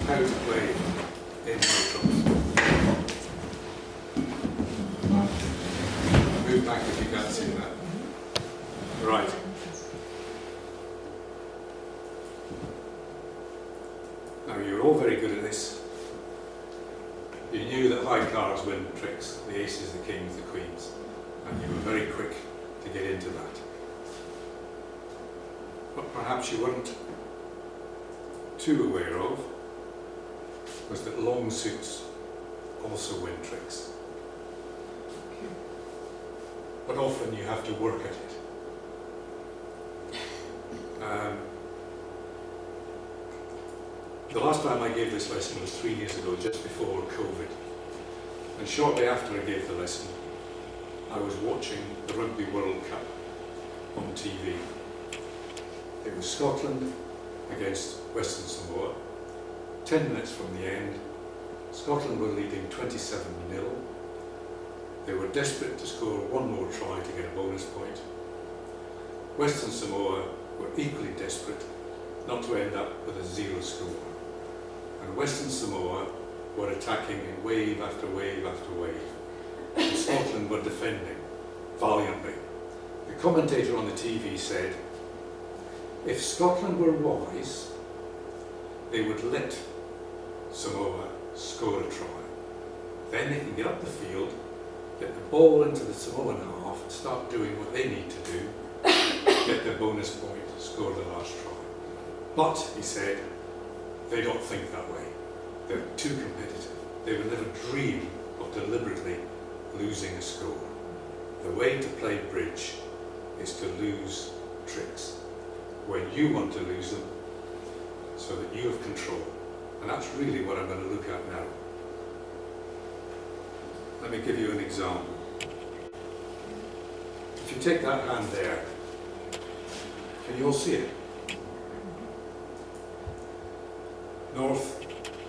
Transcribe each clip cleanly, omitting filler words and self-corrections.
how to play in no drums. Move back if you can't see that. Right. Now you're all very good at this. You knew that high cards win tricks, the aces, the kings, the queens, and you were very quick to get into that. What perhaps you weren't too aware of was that long suits also win tricks. But often you have to work at it. The last time I gave this lesson was 3 years ago, just before COVID. And shortly after I gave the lesson, I was watching the Rugby World Cup on TV. It was Scotland against Western Samoa. 10 minutes from the end, Scotland were leading 27-0. They were desperate to score one more try to get a bonus point. Western Samoa were equally desperate not to end up with a 0 score. And Western Samoa were attacking in wave after wave after wave. And Scotland were defending valiantly. The commentator on the TV said, if Scotland were wise, they would let Samoa score a try. Then they can get up the field, get the ball into the Samoan half and start doing what they need to do, get their bonus point, score the last try. But, he said, they don't think that way. They're too competitive. They would never dream of deliberately losing a score. The way to play bridge is to lose tricks when you want to lose them so that you have control. And that's really what I'm going to look at now. Let me give you an example. If you take that hand there, can you all see it? North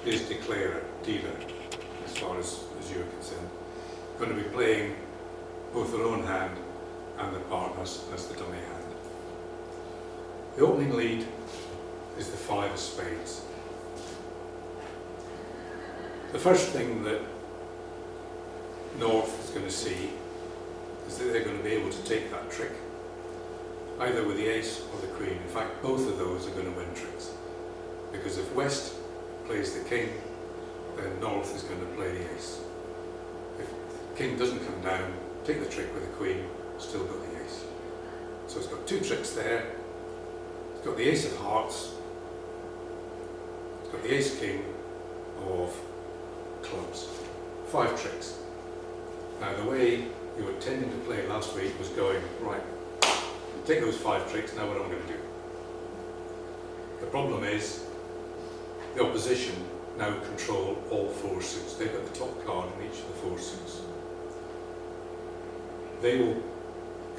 is declarer, dealer, as far as you're concerned. Going to be playing both their own hand and the partners as the dummy hand. The opening lead is the 5 of spades. The first thing that North is going to see is that they're going to be able to take that trick, either with the ace or the queen. In fact, both of those are going to win tricks. Because if West plays the king, then North is going to play the ace. If the king doesn't come down, take the trick with the queen, still got the ace. So it's got 2 tricks there. It's got the ace of hearts. It's got the ace king of clubs. 5 tricks. Now the way you were tending to play last week was going, right, take those 5 tricks, now what am I going to do? The problem is, the opposition now control all 4 suits. They've got the top card in each of the 4 suits. They will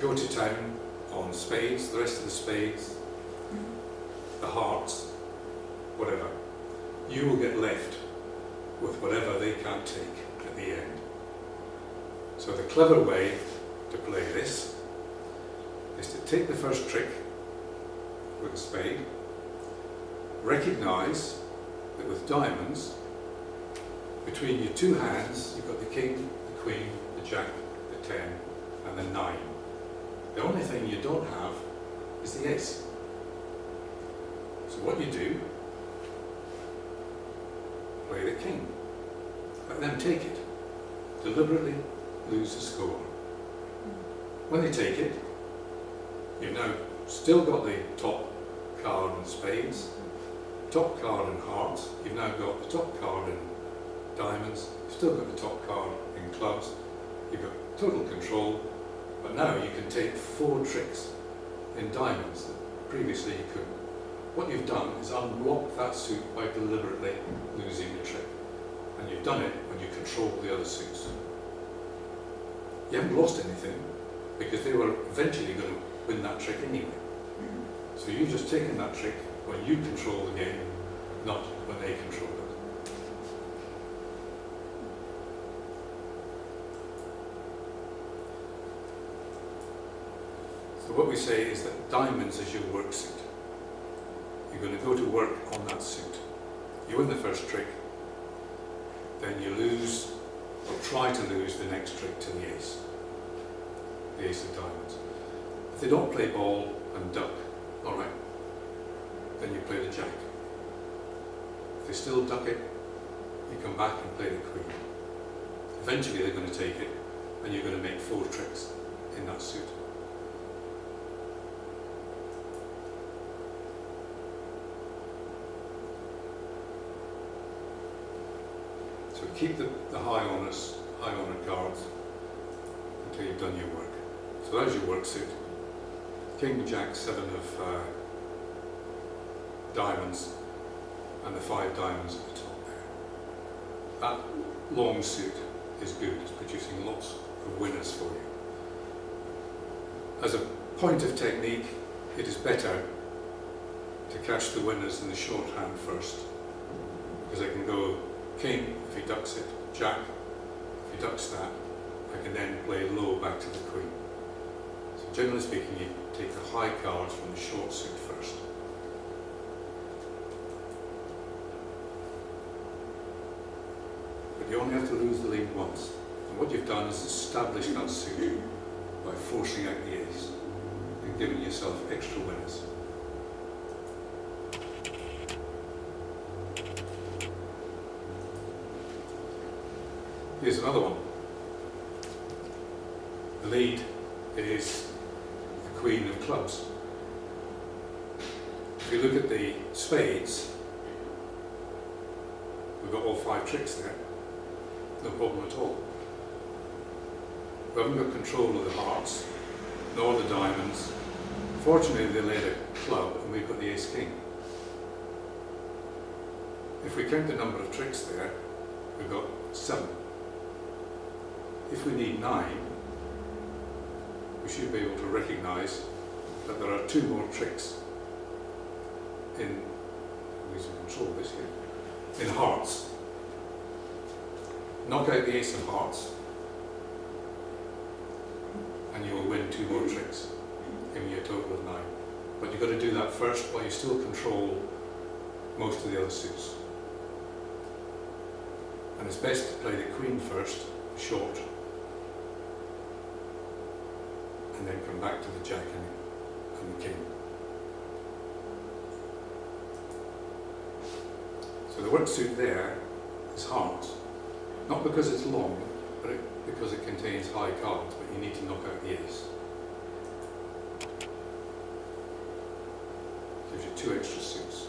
go to town on spades, the rest of the spades, the hearts, whatever. You will get left with whatever they can't take at the end. So the clever way to play this is to take the first trick with a spade, recognise that with diamonds, between your 2 hands, you've got the king, the queen, the jack, the 10, and the 9. The only thing you don't have is the ace. So what you do, play the king. Let them take it. Deliberately lose the score. When they take it, you've now still got the top card in spades, top card in hearts, you've now got the top card in diamonds, you've still got the top card in clubs, you've got total control, but now you can take 4 tricks in diamonds that previously you couldn't. What you've done is unblock that suit by deliberately losing the trick. And you've done it when you control the other suits. You haven't lost anything because they were eventually going to win that trick anyway. So you've just taken that trick when you control the game, not when they control it. So what we say is that diamonds is your work suit. You're going to go to work on that suit. You win the first trick, then you lose, or try to lose the next trick to the ace of diamonds. If they don't play ball and duck, alright, then you play the jack. If they still duck it, you come back and play the queen. Eventually they're going to take it, and you're going to make 4 tricks in that suit. So keep the high honoured cards until you've done your work. So there's your work suit. King, Jack, 7 of diamonds, and the 5 diamonds at the top there. That long suit is good. It's producing lots of winners for you. As a point of technique, it is better to catch the winners in the shorthand first, because I can go king if he ducks it, jack if he ducks that, I can then play low back to the queen. So generally speaking, you take the high cards from the short suit first. But you only have to lose the lead once. And what you've done is establish that suit by forcing out the ace and giving yourself extra winners. Here's another one. The lead is the queen of clubs. If you look at the spades, we've got all 5 tricks there. No problem at all. We haven't got control of the hearts, nor the diamonds. Fortunately, they laid a club and we've got the ace-king. If we count the number of tricks there, we've got 7. If we need 9, we should be able to recognise that there are 2 more tricks in, I'm losing control of this here, in hearts. Knock out the ace of hearts and you will win 2 more tricks, giving you a total of 9. But you've got to do that first while you still control most of the other suits. And it's best to play the queen first, short, and then come back to the jack and the king. So the work suit there is hearts, not because it's long, but because it contains high cards, but you need to knock out the ace. Gives you 2 extra suits.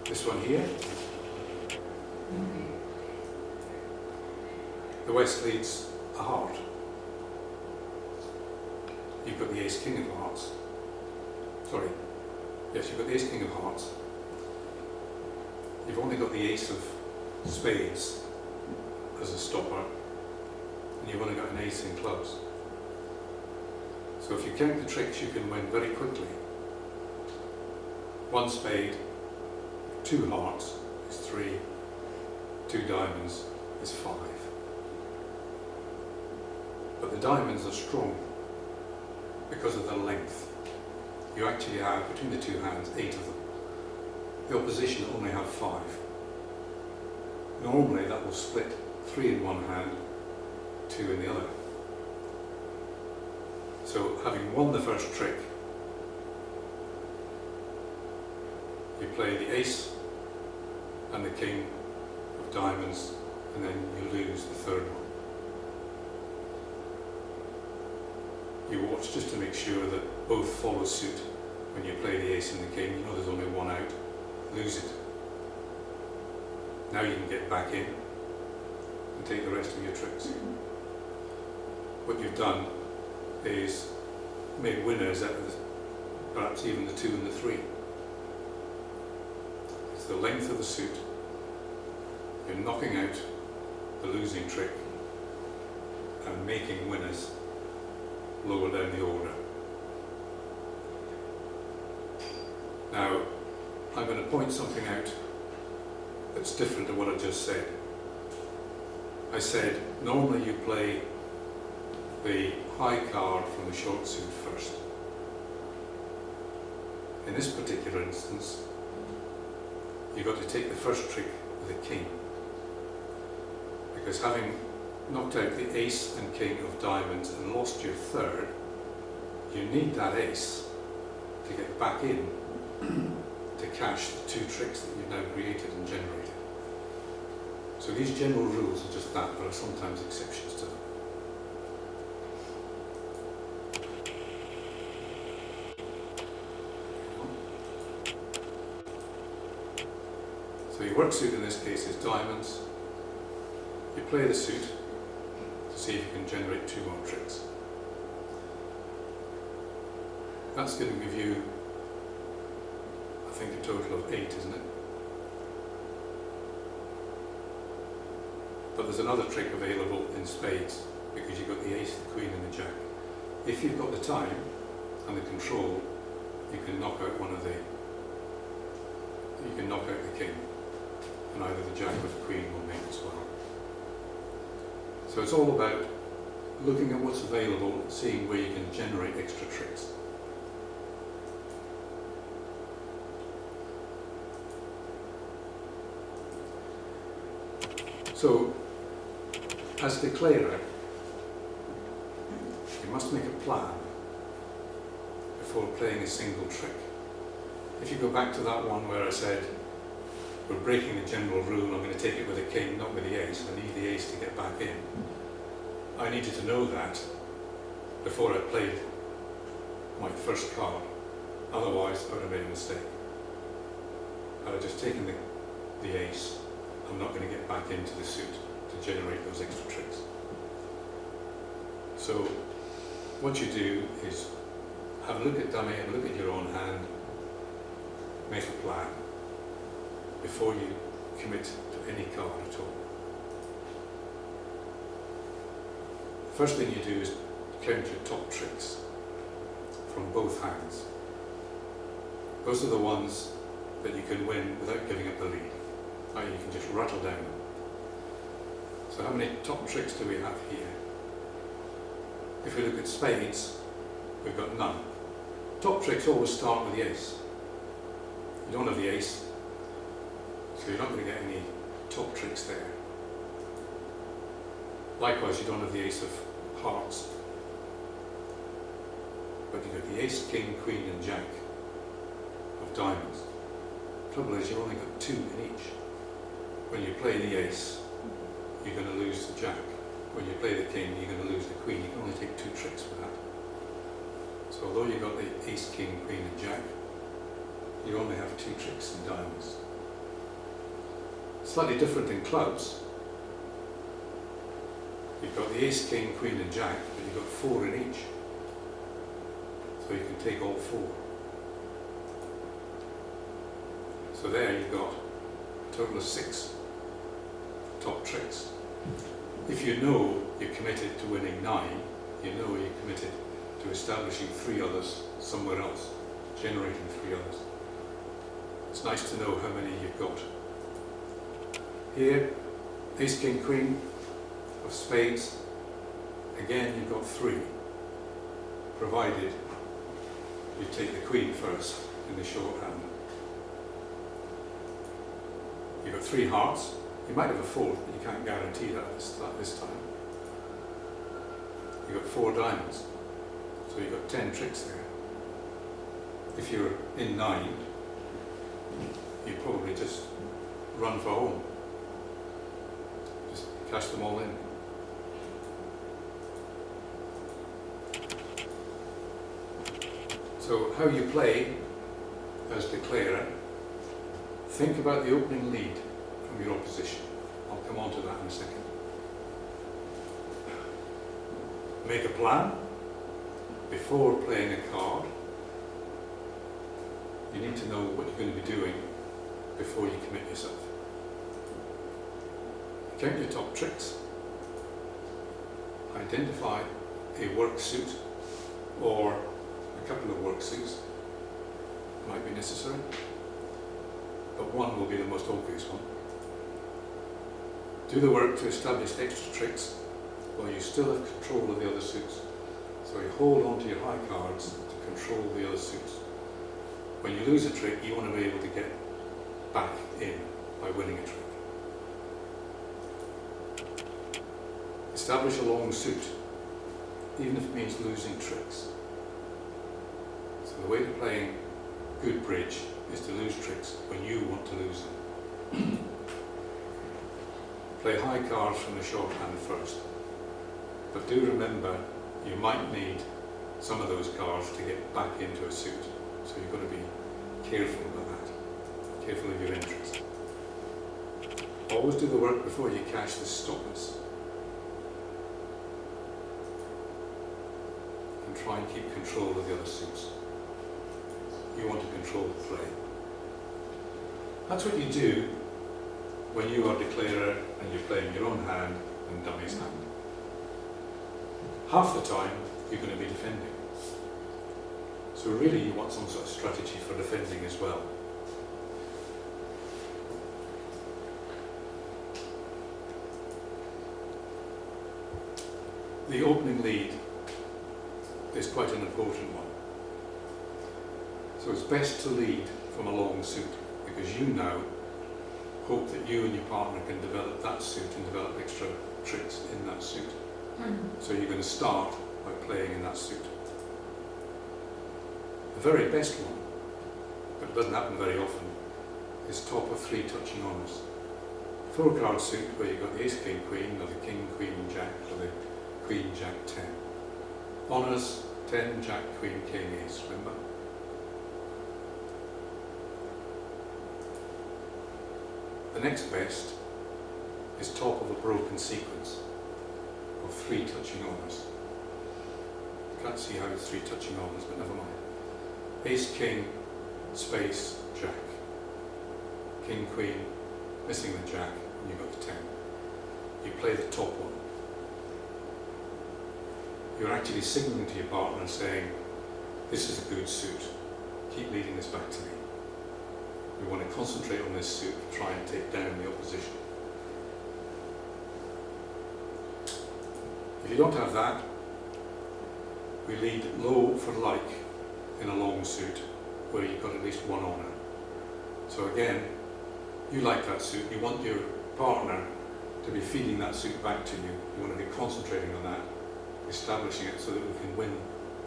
This one here, the West leads a heart. You've got the ace-king of hearts. Sorry, yes, you've got the ace-king of hearts. You've only got the ace of spades as a stopper, and you've only got an ace in clubs. So if you count the tricks, you can win very quickly. 1 spade, 2 hearts is 3, 2 diamonds is 5. But the diamonds are strong because of their length. You actually have, between the 2 hands, 8 of them. The opposition only have 5. Normally that will split 3 in one hand, 2 in the other. So having won the first trick, you play the ace and the king of diamonds, and then you lose the 3rd one. You watch just to make sure that both follow suit. When you play the ace and the king, you know there's only 1 out. Lose it. Now you can get back in and take the rest of your tricks. What you've done is made winners out of perhaps even the 2 and the 3. It's the length of the suit. You're knocking out the losing trick and making winners lower down the order. Now, I'm going to point something out that's different to what I just said. I said normally you play the high card from the short suit first. In this particular instance, you've got to take the first trick with a king. Because having knocked out the ace and king of diamonds and lost your third, you need that ace to get back in to cash the two tricks that you've now created and generated. So these general rules are just that, there are sometimes exceptions to them. So your work suit in this case is diamonds. You play the suit to see if you can generate two more tricks. That's going to give you, I think, a total of 8, isn't it? But there's another trick available in spades, because you've got the ace, the queen and the jack. If you've got the time and the control, you can knock out the king, and either the jack or the queen will make as well. So it's all about looking at what's available, seeing where you can generate extra tricks. So, as declarer, you must make a plan before playing a single trick. If you go back to that one where I said, we're breaking the general rule, I'm going to take it with a king, not with the ace, I need the ace to get back in. I needed to know that before I played my first card, otherwise I would have made a mistake. Had I just taken the ace, I'm not going to get back into the suit to generate those extra tricks. So what you do is have a look at dummy, have a look at your own hand, make a plan before you commit to any card at all. The first thing you do is count your top tricks from both hands. Those are the ones that you can win without giving up the lead. You can just rattle down them. So how many top tricks do we have here? If we look at spades, we've got none. Top tricks always start with the ace. You don't have the ace, so you're not going to get any top tricks there. Likewise, you don't have the ace of hearts. But you've got the ace, king, queen and jack of diamonds. The trouble is you've only got 2 in each. When you play the ace, you're going to lose the jack. When you play the king, you're going to lose the queen. You can only take 2 tricks for that. So although you've got the ace, king, queen and jack, you only have 2 tricks in diamonds. Slightly different in clubs. You've got the ace, king, queen and jack, but you've got 4 in each. So you can take all 4. So there you've got a total of 6 top tricks. If you know you're committed to winning 9, you know you're committed to establishing 3 others somewhere else, generating 3 others. It's nice to know how many you've got. Here, ace, king, queen of spades, again you've got 3, provided you take the queen first in the shorthand. You've got 3 hearts. You might have a 4th, but you can't guarantee that at this time. You've got 4 diamonds, so you've got 10 tricks there. If you're in 9, you probably just run for home. Just cash them all in. So how you play as declarer, think about the opening lead from your opposition. I'll come on to that in a second. Make a plan before playing a card. You need to know what you're going to be doing before you commit yourself. Count your top tricks. Identify a work suit or a couple of work suits. Might be necessary, but one will be the most obvious one. Do the work to establish extra tricks while you still have control of the other suits. So you hold on to your high cards to control the other suits. When you lose a trick, you want to be able to get back in by winning a trick. Establish a long suit, even if it means losing tricks. So the way to playing good bridge is to lose tricks when you want to lose them. Play high cards from the shorthand first, but do remember you might need some of those cards to get back into a suit, so you've got to be careful about that, careful of your interest. Always do the work before you cash the stoppers, and try and keep control of the other suits. You want to control the play. That's what you do when you are declarer and you're playing your own hand and dummy's hand. Half the time you're going to be defending. So really you want some sort of strategy for defending as well. The opening lead is quite an important one. So it's best to lead from a long suit, because you now hope that you and your partner can develop that suit and develop extra tricks in that suit. So you're going to start by playing in that suit. The very best one, but it doesn't happen very often, is top of 3 touching honours. 4-card suit where you've got the ace, king, queen, or the king, queen, jack, or the queen, jack, 10. Honours, 10, jack, queen, king, ace, remember? The next best is top of a broken sequence of 3 touching honours. Can't see how it's 3 touching honours, but never mind. Ace, king, space, jack. King, queen, missing the jack, and you've got the 10. You play the top one. You're actually signalling to your partner saying, this is a good suit, keep leading this back to me. We want to concentrate on this suit to try and take down the opposition. If you don't have that, we lead low for like in a long suit where you've got at least 1 honour. So again, you like that suit, you want your partner to be feeding that suit back to you. You want to be concentrating on that, establishing it so that we can win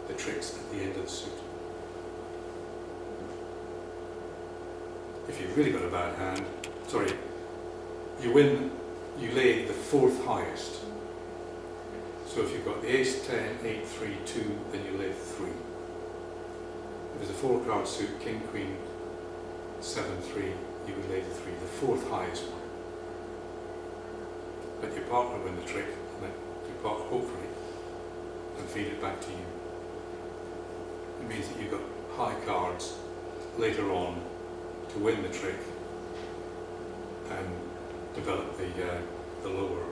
the tricks at the end of the suit. If you've really got a bad hand, you lay the 4th highest. So if you've got the ace, 10, 8, 3, 2, then you lay 3. If there's a 4-card suit, king, queen, 7, 3, you would lay the 3, the 4th highest one. Let your partner win the trick, and let your partner, hopefully, and feed it back to you. It means that you've got high cards later on to win the trick and develop the lower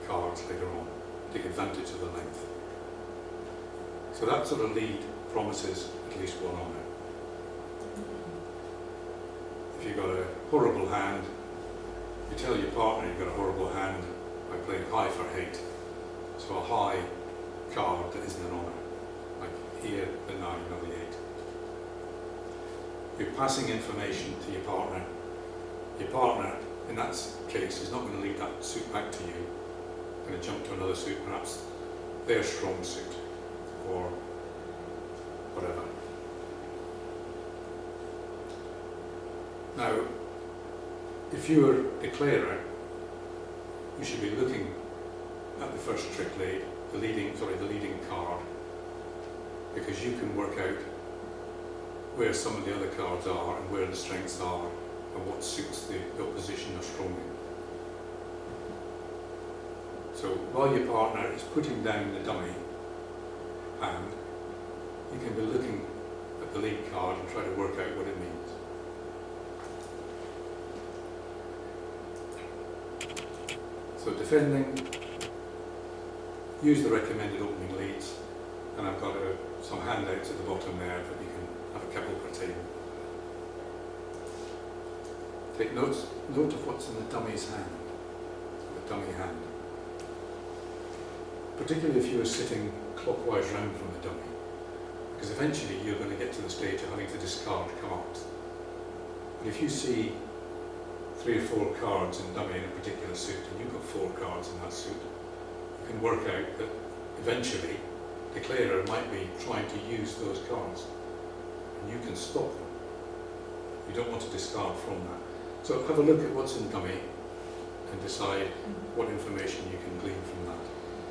cards later on, take advantage of the length. So that sort of lead promises at least 1 honour. If you've got a horrible hand, you tell your partner you've got a horrible hand by playing high for hate. So a high card that isn't an honour, like here, the 9, or the 8. You're passing information to your partner. Your partner, in that case, is not going to lead that suit back to you. Going to jump to another suit, perhaps their strong suit, or whatever. Now, if you're a declarer, you should be looking at the first trick laid, the leading card, because you can work out where some of the other cards are and where the strengths are and what suits the opposition are strong in. So while your partner is putting down the dummy hand, you can be looking at the lead card and try to work out what it means. So defending, use the recommended opening leads, and I've got some handouts at the bottom there that you can have a couple per table. Take note of what's in the dummy's hand, the dummy hand. Particularly if you are sitting clockwise round from the dummy, because eventually you're going to get to the stage of having to discard cards. And if you see 3 or 4 cards in dummy in a particular suit, and you've got 4 cards in that suit, you can work out that eventually the declarer might be trying to use those cards, and you can stop them. You don't want to discard from that. So have a look at what's in dummy and decide what information you can glean from that.